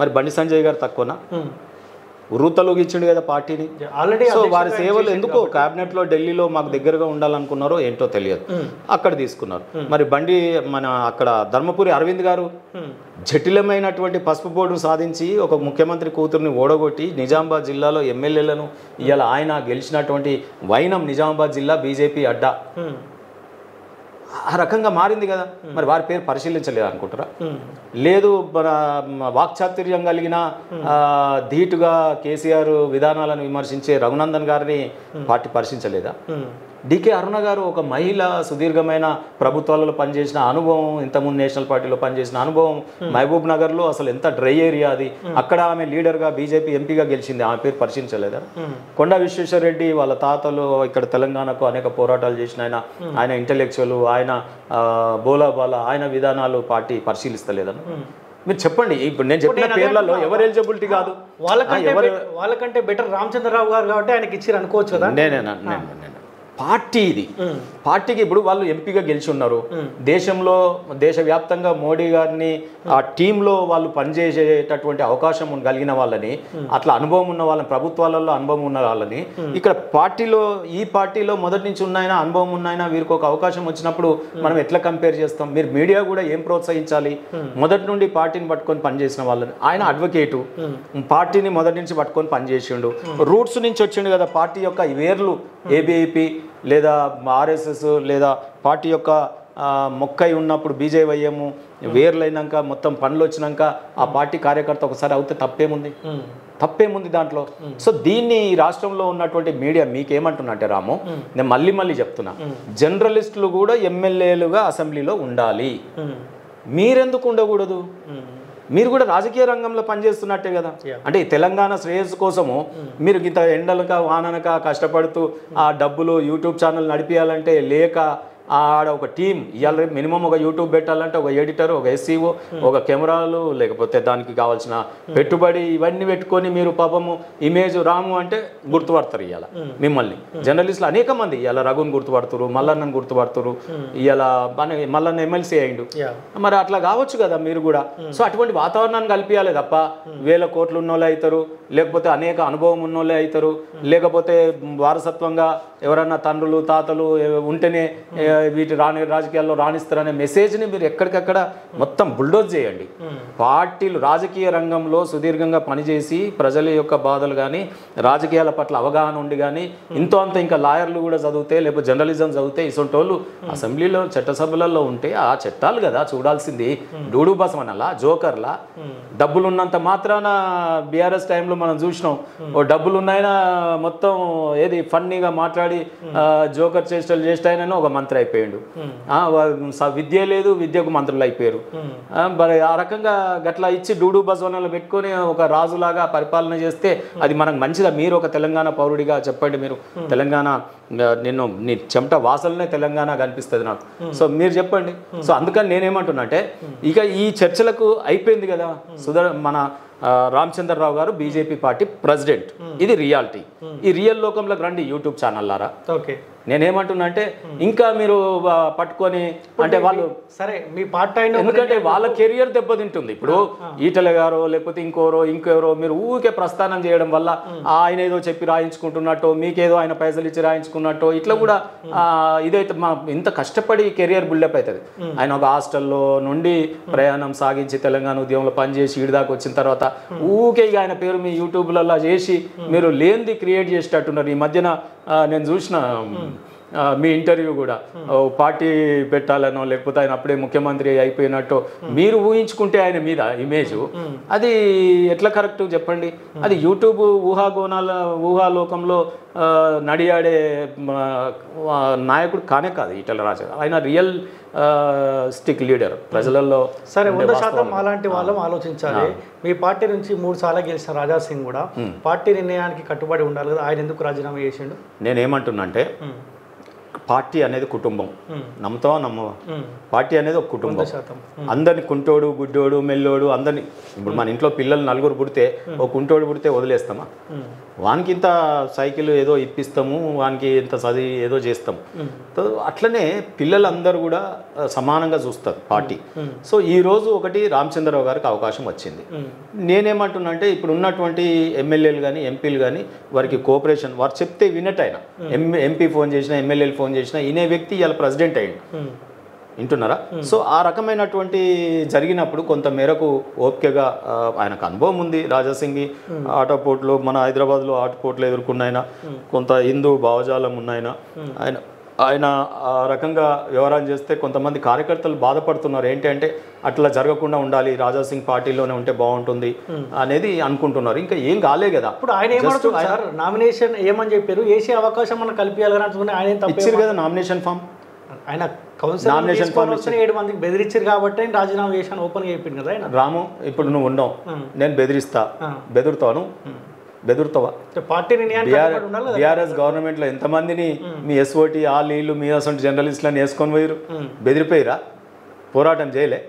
మరి బండి సంజయ్ గారు తక్కువనా? వృత్తలోకి ఇచ్చిండు కదా పార్టీని. సో వారి సేవలు ఎందుకో క్యాబినెట్ లో ఢిల్లీలో మాకు దగ్గరగా ఉండాలనుకున్నారో ఏంటో తెలియదు, అక్కడ తీసుకున్నారు. మరి బండి మన అక్కడ ధర్మపురి అరవింద్ గారు జటిలమైనటువంటి పసుపు బోర్డును సాధించి ఒక ముఖ్యమంత్రి కూతుర్ని ఓడగొట్టి నిజామాబాద్ జిల్లాలో ఎమ్మెల్యేలను ఇవాళ ఆయన గెలిచినటువంటి వైనం నిజామాబాద్ జిల్లా బీజేపీ అడ్డా ఆ రకంగా మారింది కదా. మరి వారి పేరు పరిశీలించలేదు అనుకుంటారా? లేదు, మన వాక్చాతుర్యం కలిగిన ధీటుగా కేసీఆర్ విధానాలను విమర్శించే రఘునందన్ గారిని పార్టీ పరిశీలించలేదా? డికే అరుణ గారు ఒక మహిళ, సుదీర్ఘమైన ప్రభుత్వాలలో పనిచేసిన అనుభవం, ఇంతకుముందు నేషనల్ పార్టీలో పనిచేసిన అనుభవం, మహబూబ్ నగర్లో అసలు ఎంత డ్రై ఏరియా అది, అక్కడ ఆమె లీడర్గా బీజేపీ ఎంపీగా గెలిచింది, ఆమె పేరు పరిశీలించలేదా? కొండా విశ్వేశ్వరరెడ్డి వాళ్ళ తాతలు ఇక్కడ తెలంగాణకు అనేక పోరాటాలు చేసిన ఆయన ఇంటెలెక్చువల్, ఆయన బోలాబాలా, ఆయన విధానాలు పార్టీ పరిశీలిస్తలేదని మీరు చెప్పండి. ఇప్పుడు నేను చెప్పిన పేర్లలో ఎవరు ఎలిజిబిలిటీ కాదు? వాళ్ళకంటే బెటర్ రామచంద్రరావు గారు కాబట్టి ఆయనకి ఇచ్చారు అనుకోవచ్చు కదా. పార్టీ ఇది, పార్టీకి ఇప్పుడు వాళ్ళు ఎంపీగా గెలిచి ఉన్నారు, దేశంలో దేశవ్యాప్తంగా మోడీ గారిని ఆ టీంలో వాళ్ళు పనిచేసేటటువంటి అవకాశం కలిగిన వాళ్ళని, అట్లా అనుభవం ఉన్న వాళ్ళని, ప్రభుత్వాలలో అనుభవం ఉన్న వాళ్ళని ఇక్కడ పార్టీలో, ఈ పార్టీలో మొదటి నుంచి ఉన్నాయన అనుభవం ఉన్నాయన వీరికి ఒక అవకాశం వచ్చినప్పుడు మనం ఎట్లా కంపేర్ చేస్తాం? మీరు మీడియా కూడా ఏం ప్రోత్సహించాలి? మొదటి నుండి పార్టీని పట్టుకొని పనిచేసిన వాళ్ళని, ఆయన అడ్వకేటు, పార్టీని మొదటి నుంచి పట్టుకొని పనిచేసిండు, రూట్స్ నుంచి వచ్చిండు కదా. పార్టీ యొక్క వేర్లు ఏబీఐపీ లేదా ఆర్ఎస్ఎస్ లేదా పార్టీ యొక్క మొక్కై ఉన్నప్పుడు బీజేవైఎం వేర్లైనాక మొత్తం పనులు వచ్చినాక ఆ పార్టీ కార్యకర్త ఒకసారి అవుతే తప్పేముంది దాంట్లో? సో దీన్ని ఈ రాష్ట్రంలో ఉన్నటువంటి మీడియా మీకేమంటున్నట్టే రాము, నేను మళ్ళీ చెప్తున్నా, జర్నలిస్టులు కూడా ఎమ్మెల్యేలుగా అసెంబ్లీలో ఉండాలి. మీరెందుకు ఉండకూడదు? మీరు కూడా రాజకీయ రంగంలో పనిచేస్తున్నట్టే కదా. అంటే తెలంగాణ శ్రేయస్సు కోసము మీరు ఇంత ఎండలక వాననక కష్టపడుతూ ఆ డబ్బులు యూట్యూబ్ ఛానల్ నడిపించాలంటే లేక ఆడ ఒక టీం ఇవాళ మినిమం ఒక యూట్యూబ్ పెట్టాలంటే ఒక ఎడిటర్, ఒక ఎస్సీఓ, ఒక కెమెరాలు, లేకపోతే దానికి కావాల్సిన పెట్టుబడి ఇవన్నీ పెట్టుకొని మీరు పాపము ఇమేజ్ రాము అంటే గుర్తుపడతారు. ఇవాళ మిమ్మల్ని జర్నలిస్టులు అనేక మంది ఇవాళ రఘుని గుర్తుపడుతురు, మల్లన్నని గుర్తుపడుతురు, ఇవాళ మల్లన్న ఎమ్మెల్సీ అయిండు. మరి అట్లా కావచ్చు కదా మీరు కూడా. సో అటువంటి వాతావరణాన్ని కల్పించాలి తప్ప వేల కోట్లు ఉన్నోళ్ళే అవుతారు, లేకపోతే అనేక అనుభవం ఉన్నోళ్ళే అవుతారు, లేకపోతే వారసత్వంగా ఎవరన్నా తండ్రులు తాతలు ఉంటేనే వీటి రాజకీయాల్లో రాణిస్తారనే మెసేజ్ని మీరు ఎక్కడికక్కడ మొత్తం బుల్డోజ్ చేయండి. పార్టీలు రాజకీయ రంగంలో సుదీర్ఘంగా పనిచేసి ప్రజల యొక్క బాధలు కానీ రాజకీయాల పట్ల అవగాహన ఉండి కానీ ఇంతో అంత ఇంకా లాయర్లు కూడా చదివితే లేకపోతే జర్నలిజం చదివితే ఇసొంటోళ్ళు అసెంబ్లీలో చట్టసభలలో ఉంటే ఆ చట్టాలు కదా చూడాల్సింది. డూడు బసం అనలా జోకర్లా డబ్బులున్నంత మాత్రాన బీఆర్ఎస్ టైంలో మనం చూసినాం, ఓ డబ్బులున్నాయన మొత్తం ఏది ఫన్నీగా మాట్లాడి జోకర్ చేష్టలు చేస్తాయనో ఒక మంత్రి అయిపోయాడు, విద్య లేదు, విద్యకు మంత్రులు అయిపోయారు. మరి ఆ రకంగా గట్లా ఇచ్చి డూడు బజోనాలు పెట్టుకొని ఒక రాజులాగా పరిపాలన చేస్తే అది మనకు మంచిదా? మీరు ఒక తెలంగాణ పౌరుడిగా చెప్పండి. మీరు తెలంగాణ నీ చెమట వాసనలనే తెలంగాణ కనిపిస్తుంది నాకు. సో మీరు చెప్పండి. సో అందుకని నేనేమంటున్నా అంటే ఇక ఈ చర్చలకు అయిపోయింది కదా. మన రామచంద్రరావు గారు బీజేపీ పార్టీ ప్రెసిడెంట్, ఇది రియాలిటీ. ఈ రియల్ లోకంలోకి రండి యూట్యూబ్ ఛానల్లారా. ఓకే, నేనేమంటున్నా అంటే ఇంకా మీరు పట్టుకొని అంటే వాళ్ళు సరే మీ పార్టీ అయినా, ఎందుకంటే వాళ్ళ కెరియర్ దెబ్బతింటుంది. ఇప్పుడు ఈటల గారో లేకపోతే ఇంకెవరో మీరు ఊరికే ప్రస్థానం చేయడం వల్ల ఆయన ఏదో చెప్పి రాయించుకుంటున్నట్టు, మీకేదో ఆయన పైసలు ఇచ్చి రాయించుకున్నట్టు, ఇట్లా కూడా ఇదైతే ఇంత కష్టపడి కెరియర్ బిల్డప్ అవుతుంది. ఆయన ఒక హాస్టల్లో నుండి ప్రయాణం సాగించి తెలంగాణ ఉద్యమంలో పనిచేసి ఈడిదాకా వచ్చిన తర్వాత ఊకే ఇక ఆయన పేరు మీ యూట్యూబ్లలో చేసి మీరు లేనిది క్రియేట్ చేసేటట్టున్నారు. ఈ మధ్యన నేను చూసిన మీ ఇంటర్వ్యూ కూడా పార్టీ పెట్టాలనో లేకపోతే ఆయన అప్పుడే ముఖ్యమంత్రి అయిపోయినట్టు మీరు ఊహించుకుంటే ఆయన మీద ఇమేజ్, అది ఎట్లా కరెక్ట్ చెప్పండి? అది యూట్యూబ్ ఊహాలోకంలో నడియాడే నాయకుడు కానే కాదు ఈటల రాజా. ఆయన రియల్ స్టిక్ లీడర్ ప్రజలలో. సరే, 100% అలాంటి వాళ్ళం ఆలోచించాలి. మీ పార్టీ నుంచి 3 సార్లు గెలిచిన రాజా సింగ్ కూడా పార్టీ నిర్ణయానికి కట్టుబడి ఉండాలి కదా, ఆయన ఎందుకు రాజీనామా చేసిండు? నేనేమంటున్నా అంటే పార్టీ అనేది కుటుంబం. నమ్ముతావా నమ్మవా? పార్టీ అనేది ఒక కుటుంబం. అందరిని కుంటోడు గుడ్డోడు మెల్లోడు అందరిని, ఇప్పుడు మన ఇంట్లో పిల్లలు 4 పుడితే ఒక కుంటోడు పుడితే వదిలేస్తామా? వానికి ఇంత సైకిల్ ఏదో ఇప్పిస్తాము, వానికి ఇంత చదివి ఏదో చేస్తాము. అట్లనే పిల్లలందరూ కూడా సమానంగా చూస్తారు పార్టీ. సో ఈరోజు ఒకటి రామచంద్రరావు గారికి అవకాశం వచ్చింది. నేనేమంటున్నా అంటే ఇప్పుడు ఉన్నటువంటి ఎమ్మెల్యేలు కానీ ఎంపీలు కానీ వారికి కోఆపరేషన్, వారు చెప్తే వినట్ ఆయన. ఎంపీ ఫోన్ చేసినా ఎమ్మెల్యేలు ఫోన్ చేసినా ఈయన వ్యక్తి ఇలా ప్రెసిడెంట్ అయ్యింది, వింటున్నారా? సో ఆ రకమైనటువంటి జరిగినప్పుడు కొంత మేరకు ఓపికగా, ఆయనకు అనుభవం ఉంది. రాజాసింగ్ ఆటోపోర్ట్లో మన హైదరాబాద్లో ఆటోపోర్ట్లు ఎదుర్కొన్న ఆయన, కొంత హిందూ భావజాలం ఉన్నాయన ఆయన ఆ రకంగా వ్యవహారం చేస్తే కొంతమంది కార్యకర్తలు బాధపడుతున్నారు. ఏంటి అంటే అట్లా జరగకుండా ఉండాలి, రాజాసింగ్ పార్టీలోనే ఉంటే బాగుంటుంది అనేది అనుకుంటున్నారు. ఇంకా ఏం కాలే కదా. ఇప్పుడు ఆయన ఏమంటున్నారు సార్, నామినేషన్ ఏమని చెప్పారు, వేసే అవకాశం మనం కల్పించాలని ఆయన ఇచ్చారు కదా నామినేషన్ ఫామ్. ఆయన కౌన్సిల్ నామినేషన్ ఫామ్ 7 మందికి బెదిరించారు కాబట్టి రాజీనామా చేశాను ఓపెన్గా చెప్పింది కదా ఆయన. రాము, ఇప్పుడు నువ్వు ఉన్నావు, నేను బెదిరిస్తా, బెదురుతావా? పార్టీ బీఆర్ఎస్ గవర్నమెంట్లో ఎంతమందిని మీ ఎస్ఓటి వీళ్ళు మీ అసలు జర్నలిస్టులను వేసుకొని పోయారు, బెదిరిపోయిరా? పోరాటం చేయలే,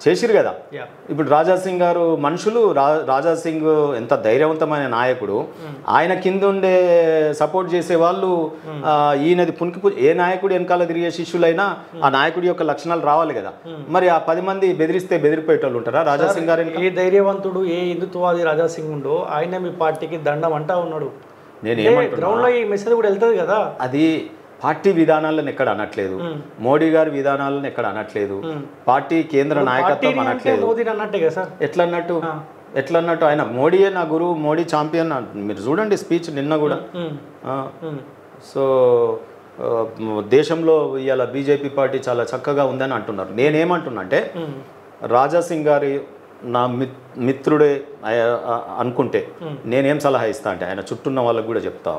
చేసిరు కదా. ఇప్పుడు రాజాసింగ్ గారు మనుషులు, రాజాసింగ్ ఎంత ధైర్యవంతమైన నాయకుడు, ఆయన కింద ఉండే సపోర్ట్ చేసే వాళ్ళు ఈయనది ఏ నాయకుడు వెనకాల తిరిగే శిష్యులైనా ఆ నాయకుడి యొక్క లక్షణాలు రావాలి కదా. మరి ఆ 10 మంది బెదిరిస్తే బెదిరిపోయేటోళ్ళు ఉంటారా? రాజాసింగ్ గారు ఏ ధైర్యవంతుడు, ఏ హిందుత్వవాది రాజాసింగ్ ఉండో ఆయన మీ పార్టీకి దండం అంటా ఉన్నాడు. గ్రౌండ్లో ఈ మెసేజ్ కూడా వెళ్తుంది కదా. అది పార్టీ విధానాలను ఎక్కడ అనట్లేదు, మోడీ గారి విధానాలను ఎక్కడ అనట్లేదు, పార్టీ కేంద్ర నాయకత్వం అనట్లేదు. ఎట్లా అన్నట్టు ఆయన మోడీయే నా గురువు, మోడీ ఛాంపియన్. మీరు చూడండి స్పీచ్ నిన్న కూడా. సో దేశంలో ఇవాళ బీజేపీ పార్టీ చాలా చక్కగా ఉందని అంటున్నారు. నేనేమంటున్నా అంటే రాజాసింగ్ గారి నా మిత్రుడే అనుకుంటే నేనేం సలహా ఇస్తా అంటే ఆయన చుట్టూన్న వాళ్ళకు కూడా చెప్తా.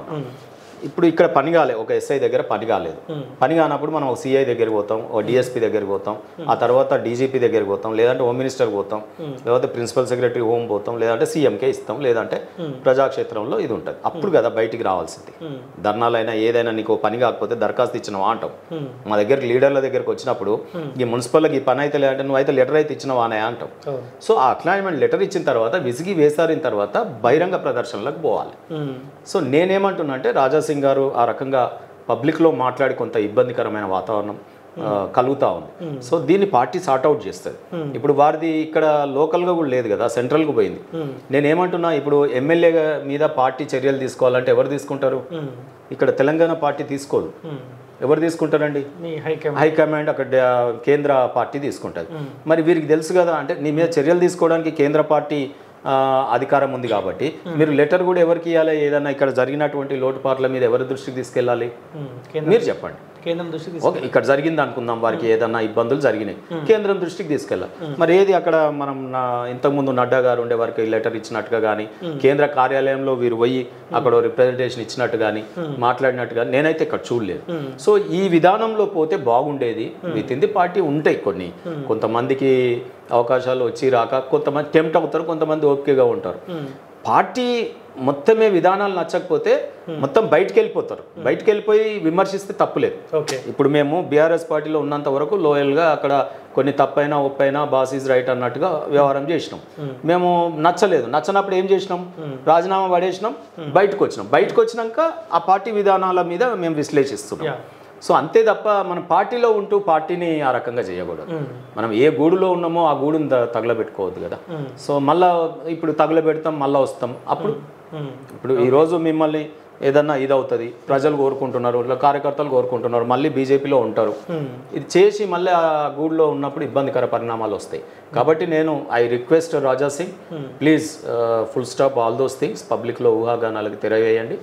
ఇప్పుడు ఇక్కడ పని కాలే, ఒక ఎస్ఐ దగ్గర పని కాలేదు, పని కానప్పుడు మనం ఒక సిఐ దగ్గరికి పోతాం, ఒక డిఎస్పీ దగ్గరికి పోతాం, ఆ తర్వాత డీజీపీ దగ్గరికి పోతాం, లేదంటే హోమ్ మినిస్టర్ పోతాం, లేదంటే ప్రిన్సిపల్ సెక్రటరీ హోమ్ పోతాం, లేదంటే సీఎంకే ఇస్తాం, లేదంటే ప్రజాక్షేత్రంలో ఇది ఉంటుంది. అప్పుడు కదా బయటికి రావాల్సింది. ధర్నాలైనా ఏదైనా నీకు పని కాకపోతే దరఖాస్తు ఇచ్చినవా అంటాం. మా దగ్గరికి లీడర్ల దగ్గరికి వచ్చినప్పుడు ఈ మున్సిపల్కి ఈ పని అయితే లేదంటే నువ్వైతే లెటర్ అయితే ఇచ్చినవా అనే అంటాం. సో ఆ అక్నాలజ్మెంట్ లెటర్ ఇచ్చిన తర్వాత విసిగి వేసారిన తర్వాత బహిరంగ ప్రదర్శనలకు పోవాలి. సో నేనేమంటున్నా అంటే రాజాసింగ్ గారు ఆ రకంగా పబ్లిక్లో మాట్లాడి కొంత ఇబ్బందికరమైన వాతావరణం కలుగుతూ ఉంది. సో దీన్ని పార్టీ సార్ట్అవుట్ చేస్తుంది. ఇప్పుడు వారిది ఇక్కడ లోకల్గా కూడా లేదు కదా, సెంట్రల్కు పోయింది. నేనేమంటున్నా, ఇప్పుడు ఎమ్మెల్యే మీద పార్టీ చర్యలు తీసుకోవాలంటే ఎవరు తీసుకుంటారు? ఇక్కడ తెలంగాణ పార్టీ తీసుకోదు. ఎవరు తీసుకుంటారండి? హైకమాండ్, అక్కడ కేంద్ర పార్టీ తీసుకుంటుంది. మరి వీరికి తెలుసు కదా, అంటే నీ మీద చర్యలు తీసుకోవడానికి కేంద్ర పార్టీ అధికారం ఉంది కాబట్టి మీరు లెటర్ కూడా ఎవరికి ఇవ్వాలి? ఏదన్నా ఇక్కడ జరిగినటువంటి లోటుపాట్ల మీద ఎవరి దృష్టికి తీసుకెళ్ళాలి? మీరు చెప్పండి. కేంద్రం దృష్టికి ఓకే, ఇక్కడ జరిగింది అనుకుందాం, వారికి ఏదన్నా ఇబ్బందులు జరిగినాయి, కేంద్రం దృష్టికి తీసుకెళ్ళాలి. మరి ఏది అక్కడ మనం ఇంతకుముందు నడ్డా గారు ఉండే వారికి లెటర్ ఇచ్చినట్టుగా కానీ, కేంద్ర కార్యాలయంలో వీరు పోయి అక్కడ రిప్రజెంటేషన్ ఇచ్చినట్టు కానీ, మాట్లాడినట్టు కానీ నేనైతే ఇక్కడ చూడలేదు. సో ఈ విధానంలో పోతే బాగుండేది. విత్ ఇన్ ది పార్టీ ఉంటాయి కొన్ని, కొంతమందికి అవకాశాలు వచ్చి రాక కొంతమంది టెంప్ట్ అవుతారు, కొంతమంది ఓపికగా ఉంటారు. పార్టీ మొత్తమే విధానాలు నచ్చకపోతే మొత్తం బయటికి వెళ్ళిపోతారు. బయటికి వెళ్ళిపోయి విమర్శిస్తే తప్పులేదు. ఇప్పుడు మేము బీఆర్ఎస్ పార్టీలో ఉన్నంత వరకు లోయల్గా అక్కడ కొన్ని తప్పైనా ఒప్పైనా బాస్ ఈజ్ రైట్ అన్నట్టుగా వ్యవహారం చేసినాం. మేము నచ్చనప్పుడు ఏం చేసినాం, రాజీనామా పడేసినాం, బయటకు వచ్చినాక ఆ పార్టీ విధానాల మీద మేము విశ్లేషిస్తున్నాం. సో అంతే తప్ప మనం పార్టీలో ఉంటూ పార్టీని ఆ రకంగా చేయకూడదు. మనం ఏ గూడులో ఉన్నామో ఆ గూడుని తగలబెట్టుకోవద్దు కదా. సో మళ్ళా ఇప్పుడు తగలబెడతాం, మళ్ళీ వస్తాం. అప్పుడు ఇప్పుడు ఈరోజు మిమ్మల్ని ఏదన్నా ఇది అవుతుంది, ప్రజలు కోరుకుంటున్నారు, కార్యకర్తలు కోరుకుంటున్నారు, మళ్ళీ బీజేపీలో ఉంటారు. ఇది చేసి మళ్ళీ ఆ గూడులో ఉన్నప్పుడు ఇబ్బందికర పరిణామాలు వస్తాయి. కాబట్టి నేను I request Raja Singh, please full stop all those things. పబ్లిక్లో ఊహాగానాలకు తెరవేయండి,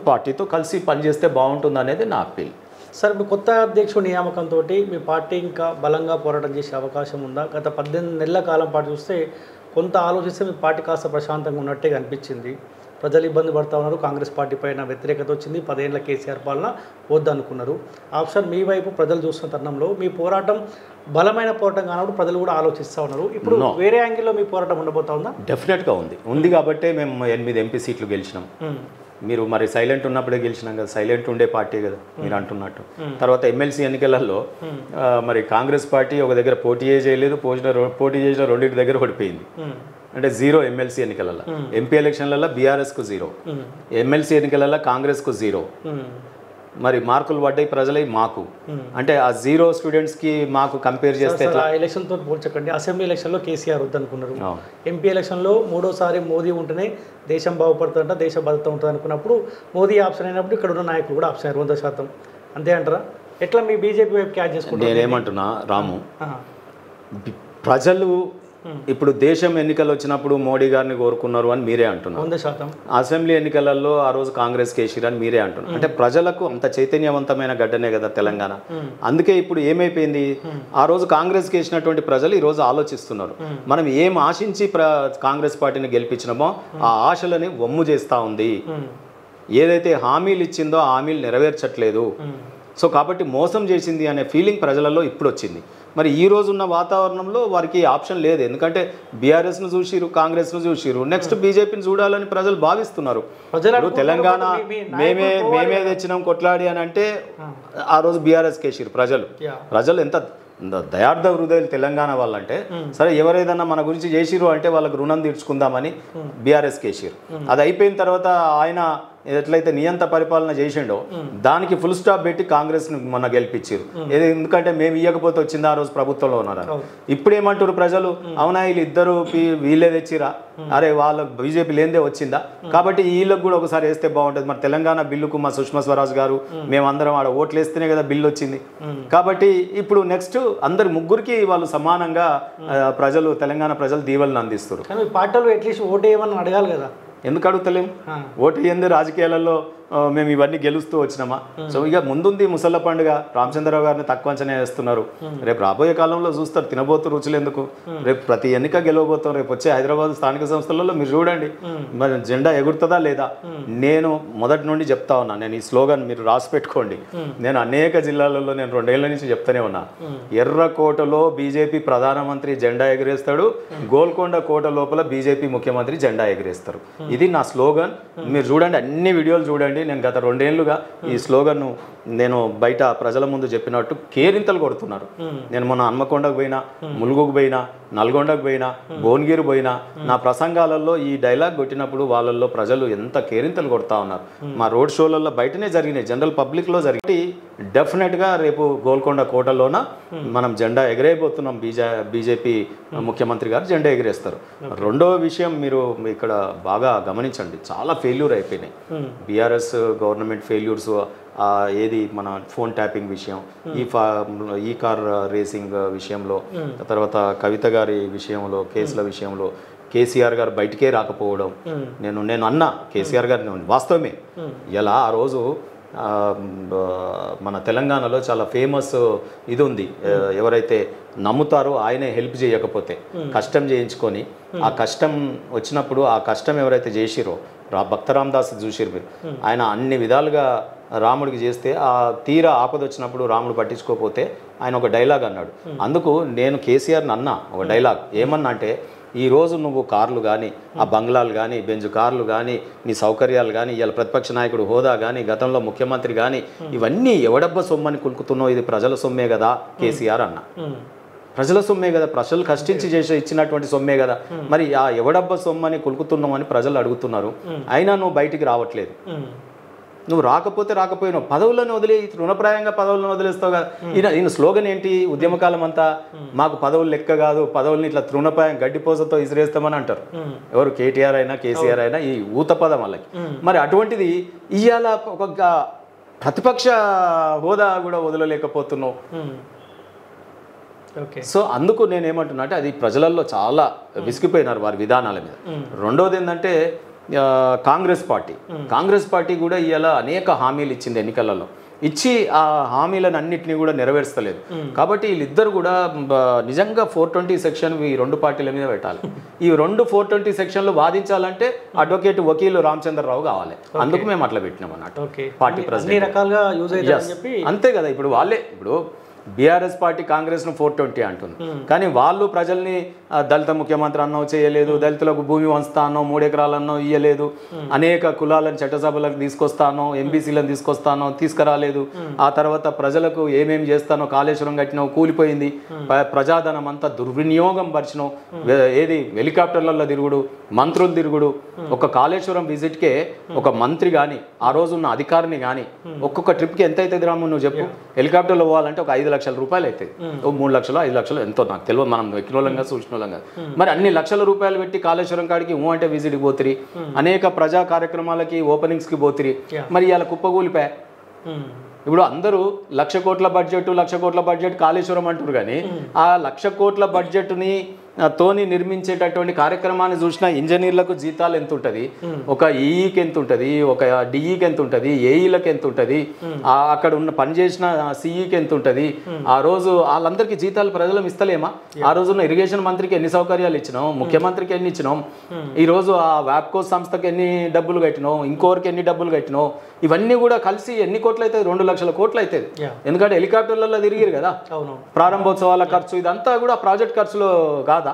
పార్టీతో కలిసి పనిచేస్తే బాగుంటుంది అనేది నా అప్పీల్. సార్, మీ కొత్త అధ్యక్షుడు నియామకంతో మీ పార్టీ ఇంకా బలంగా పోరాటం చేసే అవకాశం ఉందా? గత 18 నెలల కాలం పాటు చూస్తే కొంత ఆలోచిస్తే మీ పార్టీ కాస్త ప్రశాంతంగా ఉన్నట్టే కనిపించింది. ప్రజలు ఇబ్బంది పడుతూ ఉన్నారు, కాంగ్రెస్ పార్టీ పైన వ్యతిరేకత వచ్చింది, 10 ఏళ్ల కేసీఆర్ పాలన వద్దనుకున్నారు. ఆప్షన్ మీ వైపు ప్రజలు చూస్తున్న తరుణంలో మీ పోరాటం బలమైన పోరాటం కానప్పుడు ప్రజలు కూడా ఆలోచిస్తూ ఉన్నారు. ఇప్పుడు వేరే యాంగిల్లో మీ పోరాటం ఉండబోతా ఉందా? డెఫినెట్గా ఉంది కాబట్టే మేము 8 ఎంపీ సీట్లు గెలిచినాం. మీరు మరి సైలెంట్ ఉన్నప్పుడే గెలిచినాం కదా, సైలెంట్ ఉండే పార్టీ కదా మీరు అంటున్నట్టు. తర్వాత ఎమ్మెల్సీ ఎన్నికలలో మరి కాంగ్రెస్ పార్టీ ఒక దగ్గర పోటీ చేయలేదు, పోటీ చేసిన 2 దగ్గర ఓడిపోయింది. అంటే 0 ఎమ్మెల్సీ ఎన్నికలలో. ఎంపీ ఎలక్షన్లలో బీఆర్ఎస్కు 0, ఎమ్మెల్సీ ఎన్నికలలో కాంగ్రెస్కు 0. మరి మార్కులు పడ్డాయి ప్రజలై మాకు. అంటే ఆ 0 స్టూడెంట్స్కి మాకు కంపేర్ చేస్తే ఎలక్షన్తో పోల్చకండి. అసెంబ్లీ ఎలక్షన్లో కేసీఆర్ వద్దనుకున్నారు, ఎంపీ ఎలక్షన్లో 3వసారి మోదీ ఉంటేనే దేశం బాగుపడుతుందంట, దేశ భద్రత ఉంటుంది అనుకున్నప్పుడు మోదీ ఆప్షన్ అయినప్పుడు ఇక్కడ ఉన్న నాయకులు కూడా ఆప్షన్ 100%. అంతే అంటారా? ఎట్లా మీ బీజేపీ వైపు క్యాచ్ చేసుకుంటారు? నేనేమంటున్నా రాము, ప్రజలు ఇప్పుడు దేశం ఎన్నికలు వచ్చినప్పుడు మోడీ గారిని కోరుకున్నారు అని మీరే అంటున్నారు. 100%. అసెంబ్లీ ఎన్నికలలో ఆ రోజు కాంగ్రెస్ కేసీఆర్ అని మీరే అంటున్నారు. అంటే ప్రజలకు అంత చైతన్యవంతమైన గడ్డనే కదా తెలంగాణ. అందుకే ఇప్పుడు ఏమైపోయింది, ఆ రోజు కాంగ్రెస్ కేసినటువంటి ప్రజలు ఈ రోజు ఆలోచిస్తున్నారు. మనం ఏం ఆశించి కాంగ్రెస్ పార్టీని గెలిపించినామో ఆ ఆశలని వమ్ము చేస్తూ ఉంది. ఏదైతే హామీలు ఇచ్చిందో ఆ హామీలు నెరవేర్చట్లేదు. సో కాబట్టి మోసం చేసింది అనే ఫీలింగ్ ప్రజలలో ఇప్పుడు వచ్చింది. మరి ఈ రోజు ఉన్న వాతావరణంలో వారికి ఆప్షన్ లేదు. ఎందుకంటే బీఆర్ఎస్ను చూసిరు, కాంగ్రెస్ను చూసిరు, నెక్స్ట్ బీజేపీని చూడాలని ప్రజలు భావిస్తున్నారు. తెలంగాణ మేమే తెచ్చినాం కొట్లాడి అని అంటే ఆ రోజు బీఆర్ఎస్ కేసిరు ప్రజలు ఎంత దయార్థ హృదయాలు తెలంగాణ వాళ్ళంటే, సరే ఎవరేదన్నా మన గురించి చేసిరు అంటే వాళ్ళకు రుణం తీర్చుకుందామని బీఆర్ఎస్ కేసిరు. అది అయిపోయిన తర్వాత ఆయన ఎట్లయితే నియంత పరిపాలన చేసిండో దానికి ఫుల్ స్టాప్ పెట్టి కాంగ్రెస్ని మొన్న గెలిపించారు. ఎందుకంటే మేము ఇవ్వకపోతే వచ్చింది ఆ రోజు ప్రభుత్వంలో ఉన్నారు. ఇప్పుడు ఏమంటారు ప్రజలు, అవునా వీళ్ళిద్దరు వీళ్ళే తెచ్చిరా, అరే వాళ్ళకు బీజేపీ లేనిదే వచ్చిందా, కాబట్టి వీళ్ళకి కూడా ఒకసారి వేస్తే బాగుంటుంది. మరి తెలంగాణ బిల్లుకు మా సుష్మా స్వరాజ్ గారు మేమందరం ఆడ ఓట్లు వేస్తేనే కదా బిల్లు వచ్చింది. కాబట్టి ఇప్పుడు నెక్స్ట్ అందరు ముగ్గురికి వాళ్ళు సమానంగా ప్రజలు తెలంగాణ ప్రజలు దీవెలను అందిస్తారు. పార్టీలో అట్లీస్ట్ ఓటు వేయమని అడగాలి కదా, ఎందుకు అడుగుతలేము? ఓటు ఏంది రాజకీయాలలో మేము ఇవన్నీ గెలుస్తూ వచ్చినామా? సో ఇక ముందుంది ముసళ్ళ పండుగ. రామచంద్రరావు గారిని తక్కువ అంచనా వేస్తున్నారు. రేపు రాబోయే కాలంలో చూస్తారు తినబోతు రుచులు ఎందుకు. రేపు ప్రతి ఎన్నిక గెలవబోతాం. రేపు వచ్చే హైదరాబాద్ స్థానిక సంస్థలలో మీరు చూడండి మరి జెండా ఎగురుతుందా లేదా. నేను మొదటి నుండి చెప్తా ఉన్నా, నేను ఈ స్లోగన్ మీరు రాసి పెట్టుకోండి. నేను అనేక జిల్లాలలో నేను 2 ఏళ్ల నుంచి చెప్తానే ఉన్నా, ఎర్రకోటలో బీజేపీ ప్రధానమంత్రి జెండా ఎగిరేస్తాడు, గోల్కొండ కోట లోపల బీజేపీ ముఖ్యమంత్రి జెండా ఎగిరేస్తారు. ఇది నా స్లోగన్. మీరు చూడండి, అన్ని వీడియోలు చూడండి. నేను గత 2 ఏళ్లుగా ఈ స్లోగన్ను నేను బయట ప్రజల ముందు చెప్పినట్టు కేరింతలు కొడుతున్నారు. నేను మొన్న హన్మకొండకు పోయినా, ములుగుకు పోయినా, నల్గొండకు పోయినా, భువనగిరి పోయినా, నా ప్రసంగాలలో ఈ డైలాగ్ కొట్టినప్పుడు వాళ్ళల్లో ప్రజలు ఎంత కేరింతలు కొడతా ఉన్నారు. మా రోడ్ షోలలో బయటనే జరిగినాయి, జనరల్ పబ్లిక్లో జరిగి డెఫినెట్గా రేపు గోల్కొండ కోటలోన మనం జెండా ఎగరేయబోతున్నాం. బీజేపీ ముఖ్యమంత్రి గారు జెండా ఎగిరేస్తారు. రెండో విషయం మీరు ఇక్కడ బాగా గమనించండి, చాలా ఫెయిల్యూర్ అయిపోయినాయి బీఆర్ఎస్ గవర్నమెంట్ ఫెయిల్యూర్స్. ఏది మన ఫోన్ ట్యాపింగ్ విషయం, ఈ కార్ రేసింగ్ విషయంలో, తర్వాత కవిత గారి విషయంలో, కేసుల విషయంలో కేసీఆర్ గారు బయటికే రాకపోవడం. నేను అన్నా కేసీఆర్ గారిని వాస్తవమే. ఇలా ఆ రోజు మన తెలంగాణలో చాలా ఫేమస్ ఇది ఉంది, ఎవరైతే నమ్ముతారో ఆయనే హెల్ప్ చేయకపోతే కష్టం చేయించుకొని ఆ కష్టం వచ్చినప్పుడు ఆ కష్టం ఎవరైతే చేసిరో భక్త రామదాస్ చూసిరు మీరు, ఆయన అన్ని విధాలుగా రాముడికి చేస్తే ఆ తీరా ఆపద వచ్చినప్పుడు రాముడు పట్టించుకోకపోతే ఆయన ఒక డైలాగ్ అన్నాడు. అందుకు నేను కేసీఆర్ని అన్నా ఒక డైలాగ్ ఏమన్నా అంటే, ఈరోజు నువ్వు కార్లు కానీ ఆ బంగ్లాలు కానీ బెంజు కార్లు కానీ నీ సౌకర్యాలు కానీ ఇవాళ ప్రతిపక్ష నాయకుడు హోదా కానీ గతంలో ముఖ్యమంత్రి కానీ ఇవన్నీ ఎవడబ్బ సొమ్మని కులుకుతున్నావు, ఇది ప్రజల సొమ్మే కదా కేసీఆర్ అన్న. ప్రజల సొమ్మే కదా, ప్రజలు కష్టించి చేసి ఇచ్చినటువంటి సొమ్మే కదా, మరి ఆ ఎవడబ్బ సొమ్మని కులుకుతున్నావు అని ప్రజలు అడుగుతున్నారు. అయినా నువ్వు బయటికి రావట్లేదు. నువ్వు రాకపోయినావు, పదవులను వదిలే రుణప్రాయంగా పదవులను వదిలేస్తావు కదా. ఈయన స్లోగన్ ఏంటి ఉద్యమకాలం అంతా, మాకు పదవులు లెక్క కాదు, పదవుల్ని ఇట్లా తృణప్రాయం గడ్డిపోసతో ఇసిరేస్తామని అంటారు. ఎవరు కేటీఆర్ అయినా కేసీఆర్ అయినా ఈ ఊత పదం వాళ్ళకి. మరి అటువంటిది ఇవాళ ఒక ప్రతిపక్ష హోదా కూడా వదలలేకపోతున్నావు. సో అందుకు నేనేమంటున్నా అంటే అది ప్రజలలో చాలా విసిగిపోయినారు వారి విధానాల మీద. రెండోది ఏంటంటే కాంగ్రెస్ పార్టీ కూడా ఇవాళ అనేక హామీలు ఇచ్చింది ఎన్నికలలో, ఇచ్చి ఆ హామీలను అన్నింటినీ కూడా నెరవేర్చలేదు. కాబట్టి వీళ్ళిద్దరు కూడా నిజంగా 420 సెక్షన్ ఈ రెండు పార్టీల మీద పెట్టాలి. ఈ రెండు 420 సెక్షన్లు వాదించాలంటే అడ్వకేట్ వకీలు రామచంద్రరావు కావాలి. అందుకు మేము అట్లా పెట్టినాం అన్నట్టు పార్టీ ప్రెసిడెంట్. అంతే కదా, ఇప్పుడు వాళ్ళే ఇప్పుడు బీఆర్ఎస్ పార్టీ కాంగ్రెస్ను 420 అంటుంది, కానీ వాళ్ళు ప్రజల్ని దళిత ముఖ్యమంత్రి అన్నో చేయలేదు, దళితులకు భూమి వంచుతానో 3 ఎకరాలన్నో ఇయ్యలేదు, అనేక కులాలను చట్టసభలకు తీసుకొస్తానో ఎంబీసీలను తీసుకురాలేదు, ఆ తర్వాత ప్రజలకు ఏమేమి చేస్తానో కాళేశ్వరం కట్టినావు కూలిపోయింది, ప్రజాధనం అంతా దుర్వినియోగం పరిచినావు, ఏది హెలికాప్టర్లలో తిరుగుడు, మంత్రులు తిరుగుడు. ఒక కాళేశ్వరం విజిట్కే ఒక మంత్రి కానీ ఆ రోజు ఉన్న అధికారిని కానీ ఒక్కొక్క ట్రిప్కి ఎంత అవుతుంది రాము నువ్వు చెప్పు. హెలికాప్టర్లో పోవాలంటే ఒక 5 లక్షల రూపాయలు అవుతాయి, 3 లక్షలు 5 లక్షలు ఎంతో నాకు తెలియదు, మనం ఎక్కినోళ్ళంగా చూసినోళ్ళంగా. మరి అన్ని లక్షల రూపాయలు పెట్టి కాళేశ్వరం కాడికి అంటే విజిట్కి పోతిరి, అనేక ప్రజా కార్యక్రమాలకి ఓపెనింగ్స్కి పోతిరి, మరి ఇలా కుప్పగూలిపోయా. ఇప్పుడు అందరూ 1,00,000 కోట్ల బడ్జెట్ కాళేశ్వరం అంటారు, కానీ ఆ 1,00,000 కోట్ల బడ్జెట్ని తోని నిర్మించేటటువంటి కార్యక్రమాన్ని చూసిన ఇంజనీర్లకు జీతాలు ఎంత ఉంటుంది, ఒక ఈఈకి ఎంత ఉంటుంది, ఒక డిఈకి ఎంత ఉంటుంది, ఏఈలకు ఎంత ఉంటుంది, అక్కడ ఉన్న పనిచేసిన సిఈకి ఎంత ఉంటుంది. ఆ రోజు వాళ్ళందరికీ జీతాలు ప్రజలు ఇస్తలేమా? ఆ రోజున్న ఇరిగేషన్ మంత్రికి ఎన్ని సౌకర్యాలు ఇచ్చినాం, ముఖ్యమంత్రికి ఎన్ని ఇచ్చినాం, ఈరోజు ఆ వ్యాప్కో సంస్థకి ఎన్ని డబ్బులు కట్టినాం, ఇంకోరికి ఎన్ని డబ్బులు కట్టినాం, ఇవన్నీ కూడా కలిసి ఎన్ని కోట్లు అవుతుంది? 2 లక్షల కోట్లు అవుతుంది. ఎందుకంటే హెలికాప్టర్లలో తిరిగిరు కదా, ప్రారంభోత్సవాల ఖర్చు ఇదంతా కూడా ప్రాజెక్ట్ ఖర్చులో కాదా?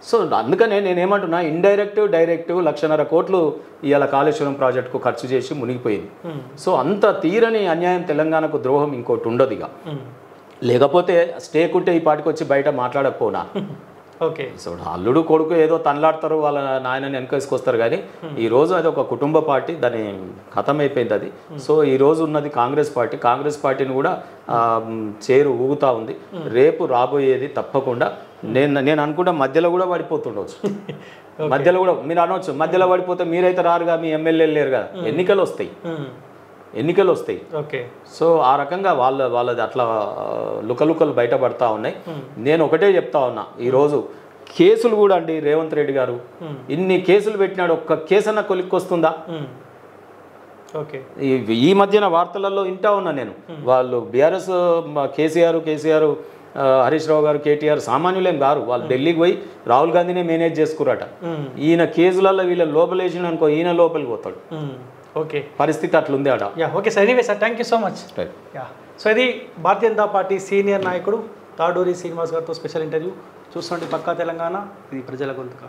సో అందుకనే నేనేమంటున్నా, ఇండైరెక్ట్ డైరెక్ట్ 1,50,000 కోట్లు ఇవాళ కాళేశ్వరం ప్రాజెక్టుకు ఖర్చు చేసి మునిగిపోయింది. సో అంత తీరని అన్యాయం తెలంగాణకు ద్రోహం ఇంకోటి ఉండదు ఇక. లేకపోతే స్టేక్ ఉంటే ఈ పాటికి వచ్చి బయట మాట్లాడకపోనా. ఓకే, సో అల్లుడు కొడుకు ఏదో తనలాడతారు, వాళ్ళ నాయనని వెనకేసుకొస్తారు, కానీ ఈరోజు అది ఒక కుటుంబ పార్టీ, దాని ఖతమైపోయింది అది. సో ఈరోజు ఉన్నది కాంగ్రెస్ పార్టీని కూడా చేరు ఊగుతూ ఉంది. రేపు రాబోయేది తప్పకుండా నేను అనుకుంటా మధ్యలో కూడా పడిపోతుండవచ్చు. మధ్యలో కూడా మీరు అనవచ్చు, మధ్యలో పడిపోతే మీరైతే రారుగా, మీ ఎమ్మెల్యేలు లేరు కదా, ఎన్నికలు వస్తాయి. ఓకే, సో ఆ రకంగా వాళ్ళది అట్లా లుకలుకలు బయటపడతా ఉన్నాయి. నేను ఒకటే చెప్తా ఉన్నా, ఈరోజు కేసులు కూడా అండి, రేవంత్ రెడ్డి గారు ఇన్ని కేసులు పెట్టినాడు, ఒక్క కేసన్నా కొలిక్కొస్తుందా? ఓకే, ఈ మధ్యన వార్తలలో వింటా ఉన్నా నేను, వాళ్ళు బీఆర్ఎస్ కేసీఆర్ హరీష్ రావు గారు కేటీఆర్ సామాన్యులేం గారు, వాళ్ళు ఢిల్లీకి పోయి రాహుల్ గాంధీనే మేనేజ్ చేసుకురాట. ఈయన కేసులలో వీళ్ళ లోపలేసిన అనుకో, ఈయన లోపలికి పోతాడు. ఓకే, పరిస్థితి అట్లుంది ఆడ. Okay sir, anyway sir, thank you so much. So ఇది భారతీయ జనతా పార్టీ సీనియర్ నాయకుడు తాడూరి శ్రీనివాస్ గారితో స్పెషల్ ఇంటర్వ్యూ. చూస్తుంటే పక్కా తెలంగాణ, ఇది ప్రజల గొంతుక.